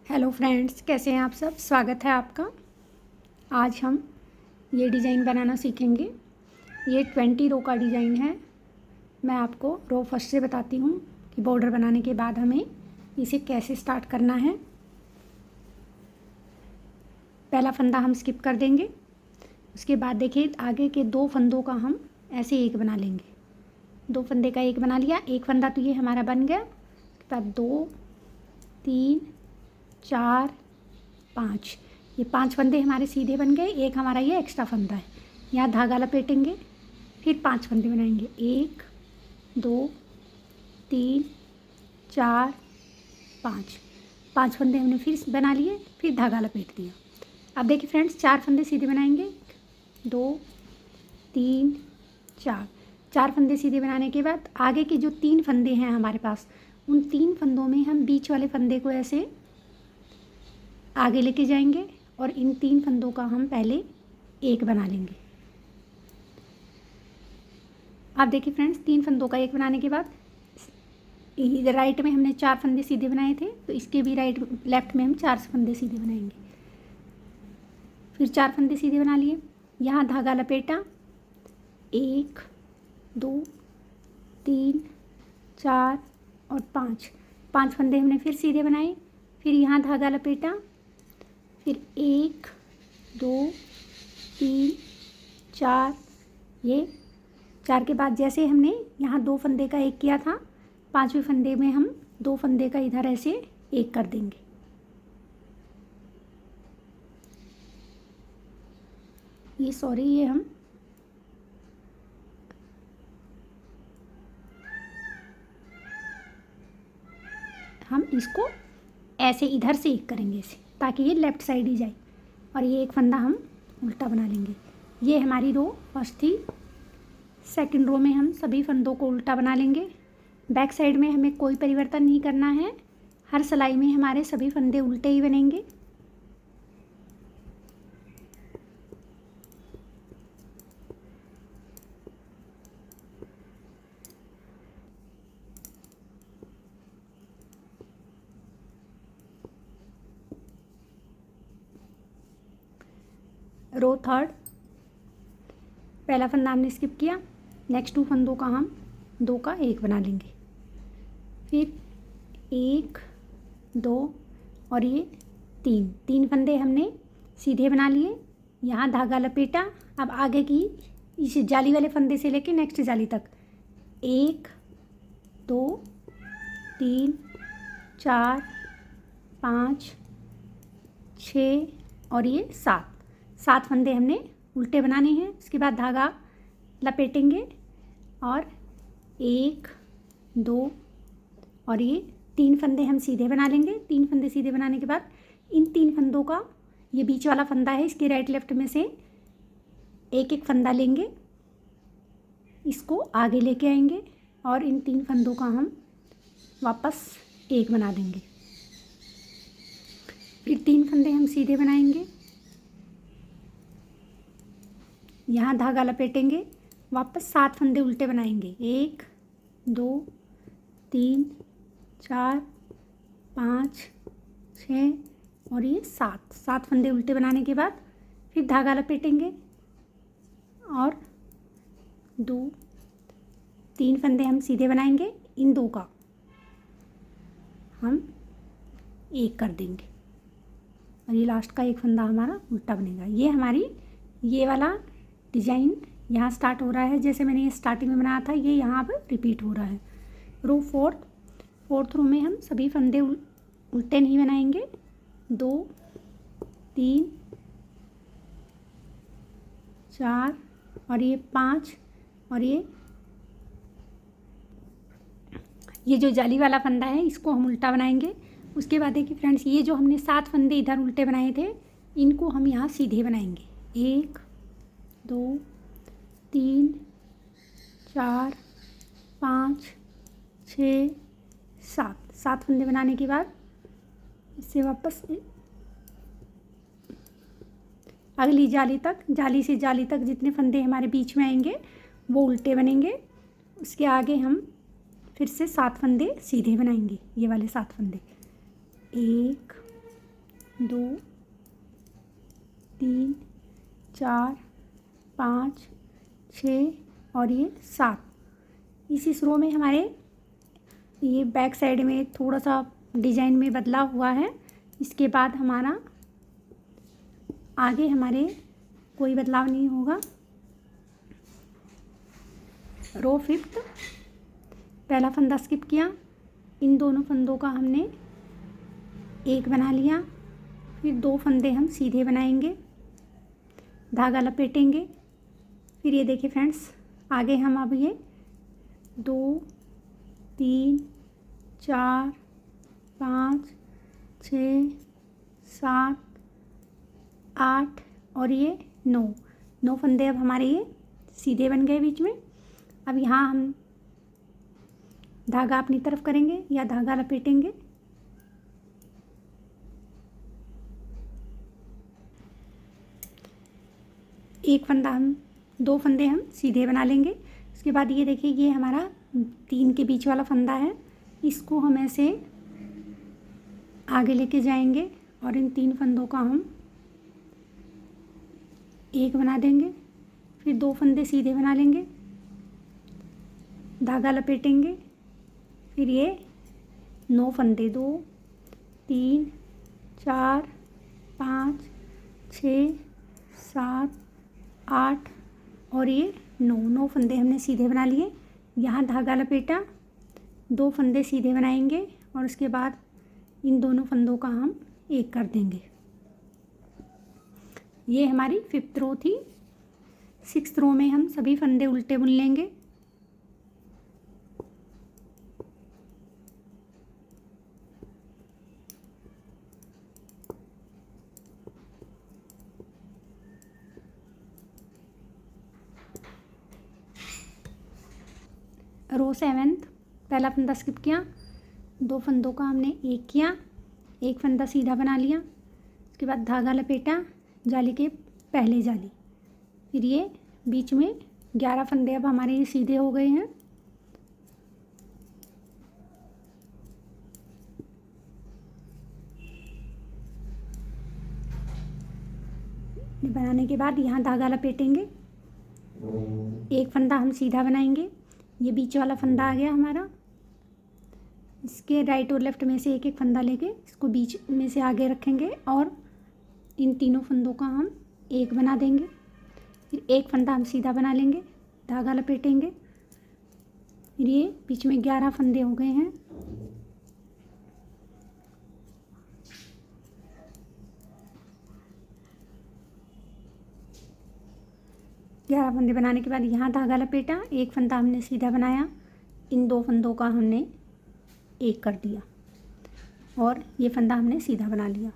Hello friends, कैसे हैं आप सब। स्वागत है आपका। आज हम ये डिज़ाइन बनाना सीखेंगे। ये 20 रो का डिज़ाइन है। मैं आपको रो फर्स्ट से बताती हूँ कि बॉर्डर बनाने के बाद हमें इसे कैसे स्टार्ट करना है। पहला फंदा हम स्किप कर देंगे। उसके बाद देखिए आगे के 2 फंदों का हम ऐसे एक बना लेंगे। 2 फंदे का एक बना लिया। एक फंदा तो ये हमारा बन गया। उसके बाद 2 3 4 5, ये 5 फंदे हमारे सीधे बन गए। एक हमारा ये एक्स्ट्रा फंदा है। यहाँ धागा लपेटेंगे, फिर 5 फंदे बनाएंगे। 1 2 3 4 5, 5 फंदे हमने फिर बना लिए, फिर धागा लपेट दिया। अब देखिए फ्रेंड्स, 4 फंदे सीधे बनाएंगे। 2 3 4, 4 फंदे सीधे बनाने के बाद आगे के जो 3 फंदे हैं हमारे पास, उन 3 फंदों में हम बीच वाले फंदे को ऐसे आगे लेके जाएंगे और इन 3 फंदों का हम पहले एक बना लेंगे। आप देखिए फ्रेंड्स, 3 फंदों का एक बनाने के बाद इधर राइट में हमने 4 फंदे सीधे बनाए थे, तो इसके भी लेफ्ट में हम 4 फंदे सीधे बनाएंगे। फिर 4 फंदे सीधे बना लिए। यहाँ धागा लपेटा। 1 2 3 4 और 5, 5 फंदे हमने फिर सीधे बनाए। फिर यहाँ धागा लपेटा। फिर 1 2 3 4, ये 4 के बाद जैसे हमने यहाँ 2 फंदे का एक किया था, 5वें फंदे में हम 2 फंदे का इधर ऐसे एक कर देंगे। ये हम इसको ऐसे इधर से एक करेंगे ऐसे, ताकि ये लेफ़्ट साइड ही जाए। और ये एक फंदा हम उल्टा बना लेंगे। ये हमारी रो फर्स्ट थी। सेकंड रो में हम सभी फंदों को उल्टा बना लेंगे। बैक साइड में हमें कोई परिवर्तन नहीं करना है। हर सिलाई में हमारे सभी फंदे उल्टे ही बनेंगे। रो थर्ड, पहला फंदा हमने स्किप किया। नेक्स्ट 2 फंदों का हम 2 का एक बना लेंगे। फिर 1 2 और ये 3 फंदे हमने सीधे बना लिए। यहाँ धागा लपेटा। अब आगे की इस जाली वाले फंदे से लेके नेक्स्ट जाली तक 1 2 3 4 5 6 और ये 7 फंदे हमने उल्टे बनाने हैं। उसके बाद धागा लपेटेंगे और 1 2 और ये 3 फंदे हम सीधे बना लेंगे। 3 फंदे सीधे बनाने के बाद इन 3 फंदों का, ये बीच वाला फंदा है, इसके राइट लेफ्ट में से एक एक फंदा लेंगे, इसको आगे लेके आएंगे और इन 3 फंदों का हम वापस एक बना देंगे। फिर 3 फंदे हम सीधे बनाएंगे। यहाँ धागा लपेटेंगे, वापस 7 फंदे उल्टे बनाएंगे। 1 2 3 4 5 6 और ये 7 फंदे उल्टे बनाने के बाद फिर धागा लपेटेंगे और 3 फंदे हम सीधे बनाएंगे। इन 2 का हम एक कर देंगे और ये लास्ट का एक फंदा हमारा उल्टा बनेगा। ये हमारी ये वाला डिज़ाइन यहाँ स्टार्ट हो रहा है। जैसे मैंने ये स्टार्टिंग में बनाया था, ये यहाँ पर रिपीट हो रहा है। रो फोर्थ रो में हम सभी फंदे उल्टे नहीं बनाएंगे। 2 3 4 और ये 5 और ये जो जाली वाला फंदा है, इसको हम उल्टा बनाएंगे। उसके बाद देखिए फ्रेंड्स, ये जो हमने 7 फंदे इधर उल्टे बनाए थे, इनको हम यहाँ सीधे बनाएंगे। 1 2 3 4 5 6 7 फंदे बनाने के बाद इससे वापस अगली जाली से जाली तक जितने फंदे हमारे बीच में आएंगे वो उल्टे बनेंगे। उसके आगे हम फिर से 7 फंदे सीधे बनाएंगे। ये वाले 7 फंदे, 1 2 3 4 5 6 और ये 7। इस रो में हमारे ये बैक साइड में थोड़ा सा डिजाइन में बदलाव हुआ है। इसके बाद हमारा आगे हमारे कोई बदलाव नहीं होगा। रो 5 पहला फंदा स्किप किया, इन दोनों फंदों का हमने एक बना लिया। फिर 2 फंदे हम सीधे बनाएंगे, धागा लपेटेंगे। फिर ये देखिए फ्रेंड्स, आगे हम अब ये 2 3 4 5 6 7 8 और ये 9 फंदे अब हमारे ये सीधे बन गए बीच में। अब यहाँ हम धागा अपनी तरफ करेंगे या धागा लपेटेंगे। एक फंदा हम 2 फंदे हम सीधे बना लेंगे। उसके बाद ये देखिए, ये हमारा 3 के बीच वाला फंदा है, इसको हम ऐसे आगे लेके जाएंगे और इन 3 फंदों का हम एक बना देंगे। फिर 2 फंदे सीधे बना लेंगे, धागा लपेटेंगे। फिर ये 9 फंदे 2 3 4 5 6 7 8 और ये 9 फंदे हमने सीधे बना लिए। यहाँ धागा लपेटा, 2 फंदे सीधे बनाएंगे और उसके बाद इन दोनों फंदों का हम एक कर देंगे। ये हमारी 5th रो थी। 6th रो में हम सभी फंदे उल्टे बुन लेंगे। रो 7th पहला फंदा स्किप किया, 2 फंदों का हमने एक किया, एक फंदा सीधा बना लिया। उसके बाद धागा लपेटा जाली के पहले जाली। फिर ये बीच में 11 फंदे अब हमारे ये सीधे हो गए हैं। बनाने के बाद यहाँ धागा लपेटेंगे, एक फंदा हम सीधा बनाएंगे। ये बीच वाला फंदा आ गया हमारा, इसके राइट और लेफ्ट में से एक एक फंदा लेके इसको बीच में से आगे रखेंगे और इन तीनों फंदों का हम एक बना देंगे। फिर एक फंदा हम सीधा बना लेंगे, धागा लपेटेंगे। फिर ये बीच में 11 फंदे हो गए हैं। ग्यारह फंदे बनाने के बाद यहाँ धागा लपेटा, एक फंदा हमने सीधा बनाया, इन 2 फंदों का हमने एक कर दिया और ये फंदा हमने सीधा बना लिया।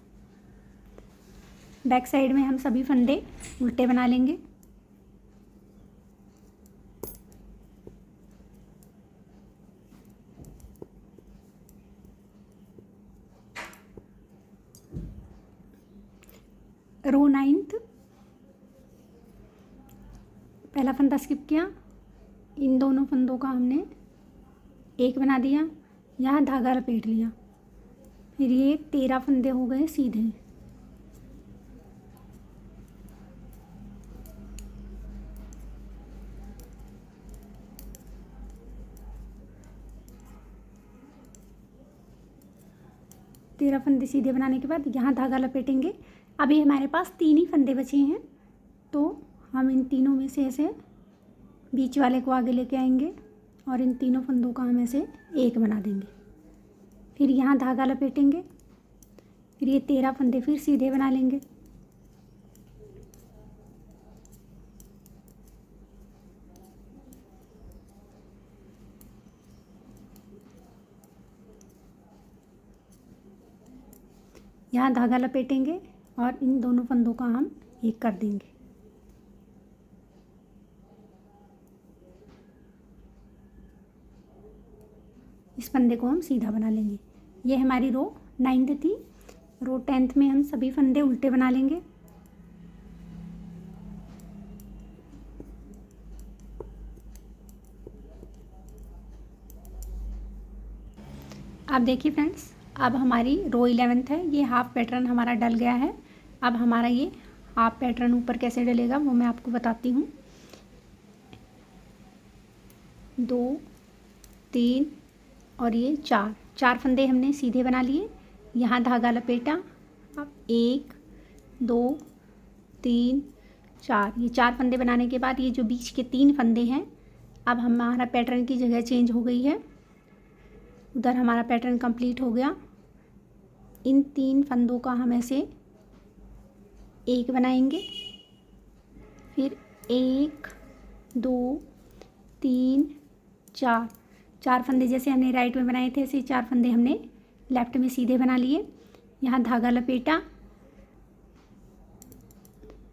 बैक साइड में हम सभी फंदे उल्टे बना लेंगे। रो 9th पहला फंदा स्किप किया, इन दोनों फंदों का हमने एक बना दिया, यहाँ धागा लपेट लिया। फिर ये 13 फंदे हो गए सीधे। तेरह फंदे सीधे बनाने के बाद यहाँ धागा लपेटेंगे। अभी हमारे पास 3 ही फंदे बचे हैं, तो हम इन तीनों में से ऐसे बीच वाले को आगे लेके आएंगे और इन तीनों फंदों का हम ऐसे एक बना देंगे। फिर यहाँ धागा लपेटेंगे। फिर ये 13 फंदे फिर सीधे बना लेंगे। यहाँ धागा लपेटेंगे और इन दोनों फंदों का हम एक कर देंगे। इस फंदे को हम सीधा बना लेंगे। ये हमारी रो 9th थी। रो 10th में हम सभी फंदे उल्टे बना लेंगे। अब देखिए फ्रेंड्स, अब हमारी रो 11th है, ये हाफ पैटर्न हमारा डल गया है। अब हमारा ये हाफ पैटर्न ऊपर कैसे डलेगा वो मैं आपको बताती हूँ। 2 3 और ये 4 फंदे हमने सीधे बना लिए। यहाँ धागा लपेटा। अब 1 2 3 4, ये 4 फंदे बनाने के बाद ये जो बीच के 3 फंदे हैं, अब हमारा पैटर्न की जगह चेंज हो गई है। उधर हमारा पैटर्न कंप्लीट हो गया। इन 3 फंदों का हम ऐसे एक बनाएंगे, फिर 1 2 3 4 फंदे जैसे हमने राइट में बनाए थे ऐसे 4 फंदे हमने लेफ्ट में सीधे बना लिए। यहाँ धागा लपेटा।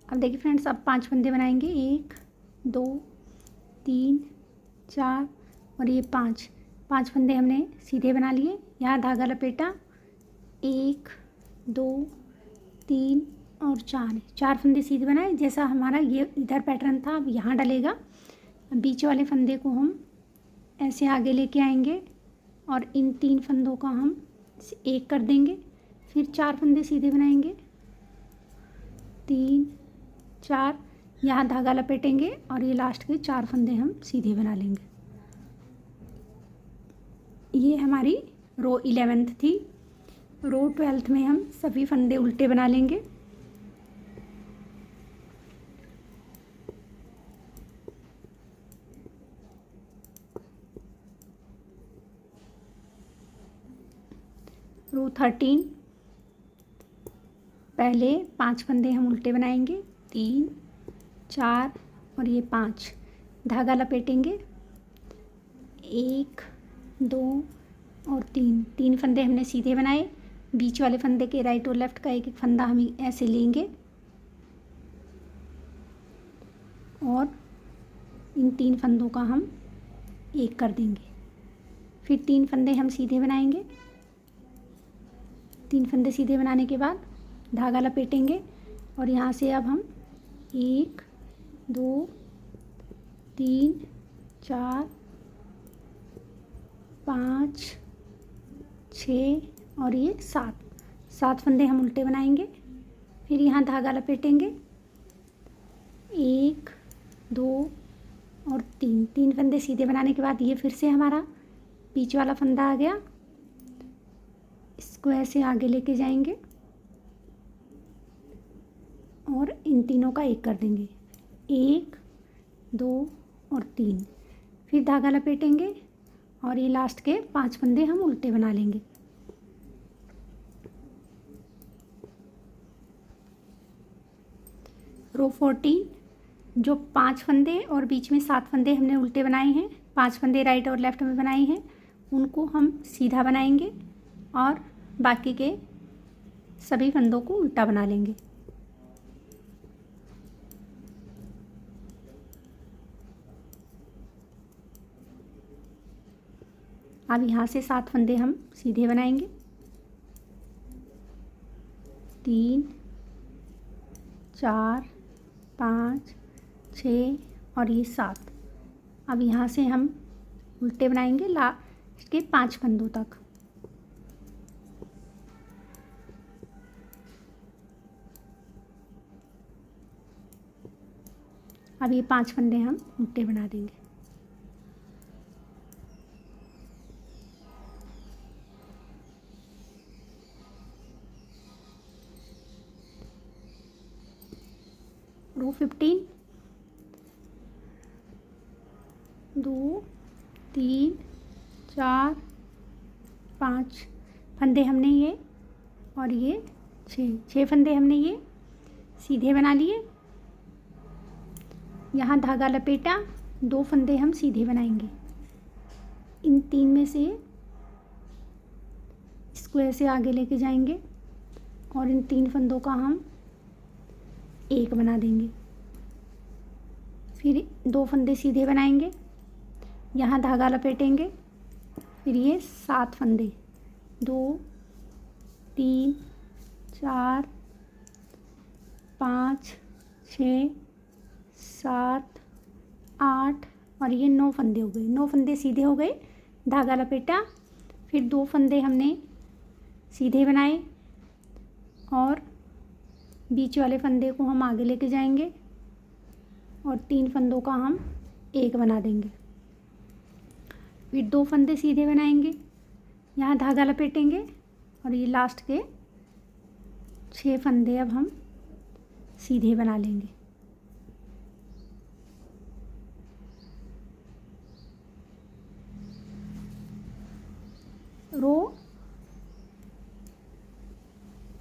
अब देखिए फ्रेंड्स, अब 5 फंदे बनाएंगे। 1 2 3 4 और ये 5 फंदे हमने सीधे बना लिए। यहाँ धागा लपेटा। 1 2 3 और 4 फंदे सीधे बनाए। जैसा हमारा ये इधर पैटर्न था अब यहाँ डलेगा। बीच वाले फंदे को हम ऐसे आगे लेके आएंगे और इन 3 फंदों का हम एक कर देंगे। फिर 4 फंदे सीधे बनाएंगे, 3 4, यहाँ धागा लपेटेंगे और ये लास्ट के 4 फंदे हम सीधे बना लेंगे। ये हमारी रो 11th थी। रो 12th में हम सभी फंदे उल्टे बना लेंगे। रो 13, पहले 5 फंदे हम उल्टे बनाएंगे, 3 4 और ये 5, धागा लपेटेंगे। 1 2 और 3 फंदे हमने सीधे बनाए। बीच वाले फंदे के राइट और लेफ्ट का एक एक फंदा हम ऐसे लेंगे और इन 3 फंदों का हम एक कर देंगे। फिर 3 फंदे हम सीधे बनाएंगे। 3 फंदे सीधे बनाने के बाद धागा लपेटेंगे और यहाँ से अब हम 1 2 3 4 5 6 और ये 7 फंदे हम उल्टे बनाएंगे। फिर यहाँ धागा लपेटेंगे। 1 2 और 3 फंदे सीधे बनाने के बाद ये फिर से हमारा बीच वाला फंदा आ गया। इसको ऐसे आगे लेके जाएंगे और इन तीनों का एक कर देंगे, 1 2 और 3। फिर धागा लपेटेंगे और ये लास्ट के 5 फंदे हम उल्टे बना लेंगे। रो 14, जो 5 फंदे और बीच में 7 फंदे हमने उल्टे बनाए हैं, 5 फंदे राइट और लेफ्ट में बनाए हैं, उनको हम सीधा बनाएंगे और बाकी के सभी फंदों को उल्टा बना लेंगे। अब यहाँ से 7 फंदे हम सीधे बनाएंगे, 3 4 5 6 और ये 7। अब यहाँ से हम उल्टे बनाएंगे लास्ट के 5 फंदों तक। अब ये 5 फंदे हम उल्टे बना देंगे। रो 15, 2 3 4 5 फंदे हमने ये और ये 6 फंदे हमने ये सीधे बना लिए। यहाँ धागा लपेटा, 2 फंदे हम सीधे बनाएंगे। इन 3 में से इसको ऐसे आगे लेके जाएंगे और इन 3 फंदों का हम एक बना देंगे। फिर 2 फंदे सीधे बनाएंगे, यहाँ धागा लपेटेंगे। फिर ये 7 फंदे, 2 3 4 5 6 7 8 और ये 9 फंदे हो गए। 9 फंदे सीधे हो गए, धागा लपेटा। फिर 2 फंदे हमने सीधे बनाए और बीच वाले फंदे को हम आगे लेके जाएंगे और 3 फंदों का हम एक बना देंगे। फिर 2 फंदे सीधे बनाएंगे, यहाँ धागा लपेटेंगे और ये लास्ट के 6 फंदे अब हम सीधे बना लेंगे। रो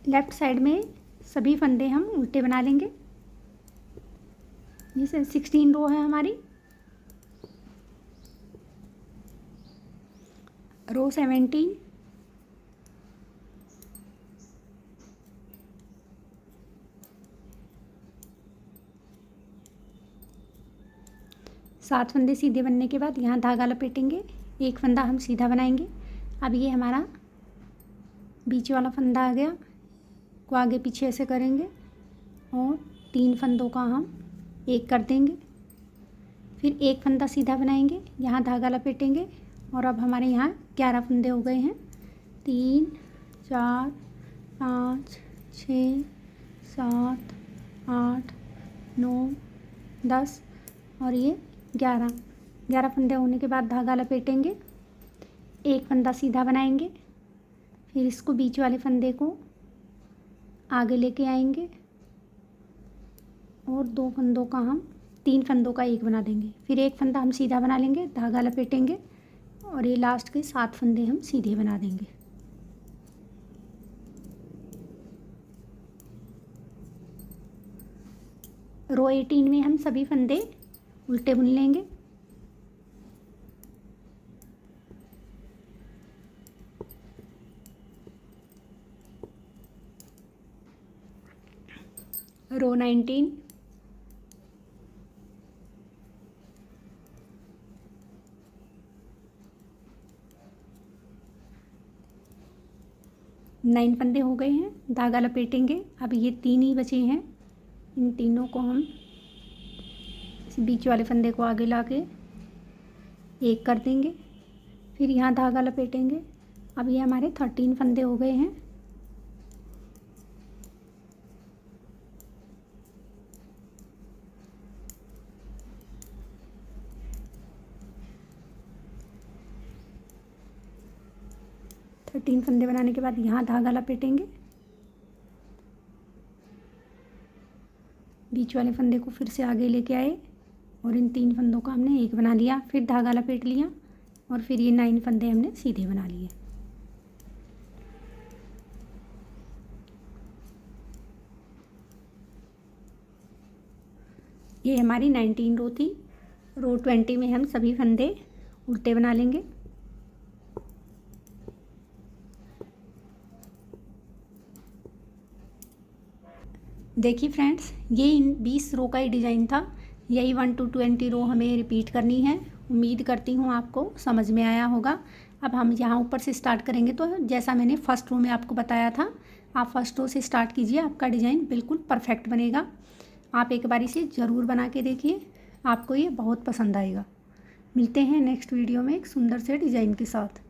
लेफ्ट साइड में सभी फंदे हम उल्टे बना लेंगे। ये 16 रो है हमारी। रो 17, सात फंदे सीधे बनने के बाद यहाँ धागा लपेटेंगे, एक फंदा हम सीधा बनाएंगे। अब ये हमारा बीच वाला फंदा आ गया, को आगे पीछे ऐसे करेंगे और 3 फंदों का हम एक कर देंगे। फिर एक फंदा सीधा बनाएंगे, यहाँ धागा लपेटेंगे और अब हमारे यहाँ 11 फंदे हो गए हैं। 3 4 5 6 7 8 9 10 और ये 11 फंदे होने के बाद धागा लपेटेंगे, एक फंदा सीधा बनाएंगे। फिर इसको बीच वाले फंदे को आगे लेके आएंगे और 2 फंदों का हम 3 फंदों का एक बना देंगे। फिर एक फंदा हम सीधा बना लेंगे, धागा लपेटेंगे और ये लास्ट के 7 फंदे हम सीधे बना देंगे। रो 18 में हम सभी फंदे उल्टे बुन लेंगे। रो 19, नाइन फंदे हो गए हैं, धागा लपेटेंगे। अब ये 3 ही बचे हैं, इन तीनों को हम बीच वाले फंदे को आगे लाके एक कर देंगे। फिर यहाँ धागा लपेटेंगे। अब ये हमारे 13 फंदे हो गए हैं। तीन फंदे बनाने के बाद यहाँ धागा लपेटेंगे, बीच वाले फंदे को फिर से आगे लेके आए और इन 3 फंदों का हमने एक बना लिया। फिर धागा लपेट लिया और फिर ये 9 फंदे हमने सीधे बना लिए। ये हमारी 19 रो थी। रो 20 में हम सभी फंदे उल्टे बना लेंगे। देखिए फ्रेंड्स, ये 20 रो का ही डिज़ाइन था। यही 1 to 20 रो हमें रिपीट करनी है। उम्मीद करती हूँ आपको समझ में आया होगा। अब हम यहाँ ऊपर से स्टार्ट करेंगे, तो जैसा मैंने फर्स्ट रो में आपको बताया था, आप फर्स्ट रो से स्टार्ट कीजिए, आपका डिज़ाइन बिल्कुल परफेक्ट बनेगा। आप एक बारी से ज़रूर बना के देखिए, आपको ये बहुत पसंद आएगा। मिलते हैं नेक्स्ट वीडियो में एक सुंदर से डिज़ाइन के साथ।